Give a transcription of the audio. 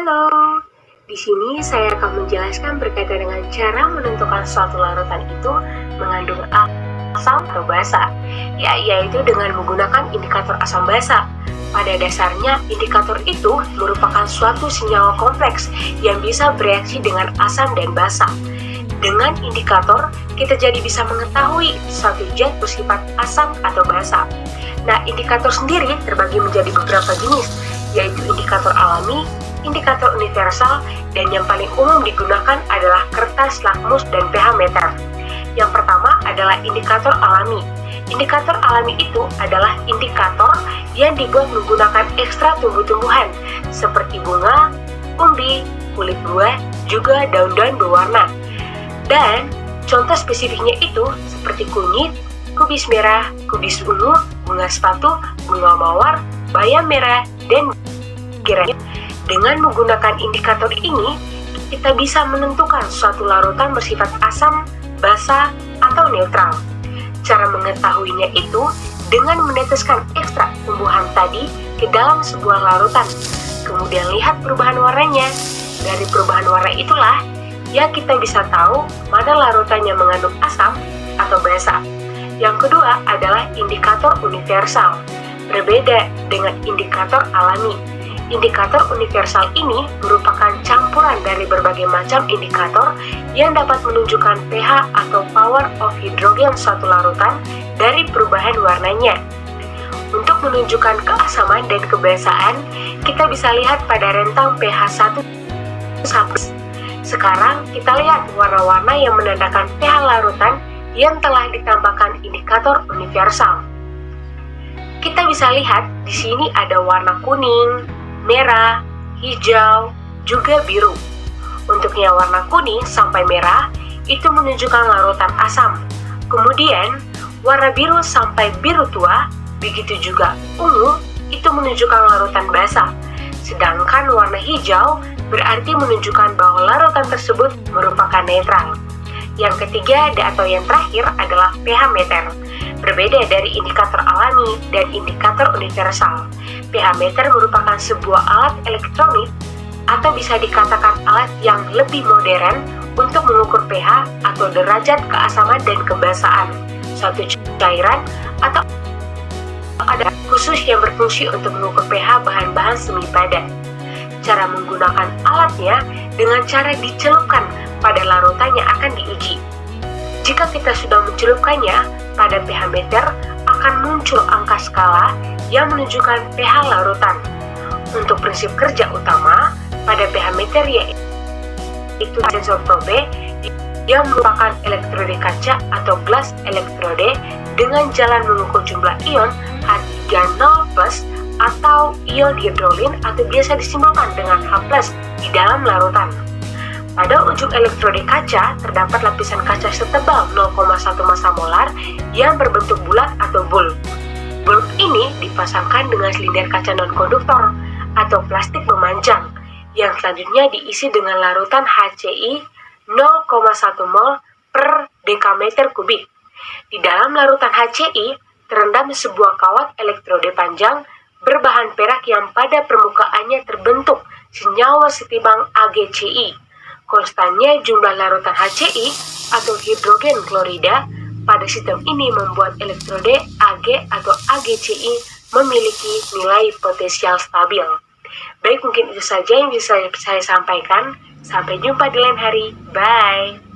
Halo, di sini saya akan menjelaskan berkaitan dengan cara menentukan suatu larutan itu mengandung asam atau basa, yaitu dengan menggunakan indikator asam basa. Pada dasarnya, indikator itu merupakan suatu senyawa kompleks yang bisa bereaksi dengan asam dan basa. Dengan indikator, kita jadi bisa mengetahui suatu zat bersifat asam atau basa. Nah, indikator sendiri terbagi menjadi beberapa jenis, yaitu indikator alami, indikator universal, dan yang paling umum digunakan adalah kertas lakmus dan pH meter. Yang pertama adalah indikator alami. Indikator alami itu adalah indikator yang dibuat menggunakan ekstrak tumbuh-tumbuhan seperti bunga, umbi, kulit buah, juga daun-daun berwarna. Dan contoh spesifiknya itu seperti kunyit, kubis merah, kubis ungu, bunga sepatu, bunga mawar, bayam merah, dan granit. Dengan menggunakan indikator ini, kita bisa menentukan suatu larutan bersifat asam, basa, atau netral. Cara mengetahuinya itu dengan meneteskan ekstrak tumbuhan tadi ke dalam sebuah larutan. Kemudian lihat perubahan warnanya. Dari perubahan warna itulah ya kita bisa tahu mana larutan yang mengandung asam atau basa. Yang kedua adalah indikator universal. Berbeda dengan indikator alami. Indikator universal ini merupakan campuran dari berbagai macam indikator yang dapat menunjukkan pH atau power of hydrogen suatu larutan dari perubahan warnanya. Untuk menunjukkan keasaman dan kebasaan, kita bisa lihat pada rentang pH 1 sampai. Sekarang kita lihat warna-warna yang menandakan pH larutan yang telah ditambahkan indikator universal. Kita bisa lihat di sini ada warna kuning, merah, hijau, juga biru. Untuk yang warna kuning sampai merah itu menunjukkan larutan asam. Kemudian warna biru sampai biru tua, begitu juga ungu itu menunjukkan larutan basa. Sedangkan warna hijau berarti menunjukkan bahwa larutan tersebut merupakan netral. Yang ketiga atau yang terakhir adalah pH meter. Berbeda dari indikator alami dan indikator universal. pH meter merupakan sebuah alat elektronik atau bisa dikatakan alat yang lebih modern untuk mengukur pH atau derajat keasaman dan kebasaan suatu cairan atau ada khusus yang berfungsi untuk mengukur pH bahan-bahan semi padat. Cara menggunakan alatnya dengan cara dicelupkan pada larutan yang akan diuji. Jika kita sudah mencelupkannya pada pH meter, akan muncul angka skala yang menunjukkan pH larutan. Untuk prinsip kerja utama pada pH meter yaitu sensor probe yang merupakan elektrode kaca atau glass elektrode dengan jalan mengukur jumlah ion H3O+ atau ion hidrolin atau biasa disimbolkan dengan H+ di dalam larutan. Pada ujung elektrode kaca terdapat lapisan kaca setebal 0,1 massa molar yang berbentuk bulat atau bulb. Bulb ini dipasangkan dengan silinder kaca non-konduktor atau plastik memanjang yang selanjutnya diisi dengan larutan HCl 0,1 mol per dekameter kubik. Di dalam larutan HCl terendam sebuah kawat elektrode panjang berbahan perak yang pada permukaannya terbentuk senyawa setimbang AgCl. Konstannya jumlah larutan HCl atau hidrogen klorida pada sistem ini membuat elektrode Ag atau AgCl memiliki nilai potensial stabil. Baik, mungkin itu saja yang bisa saya sampaikan. Sampai jumpa di lain hari. Bye!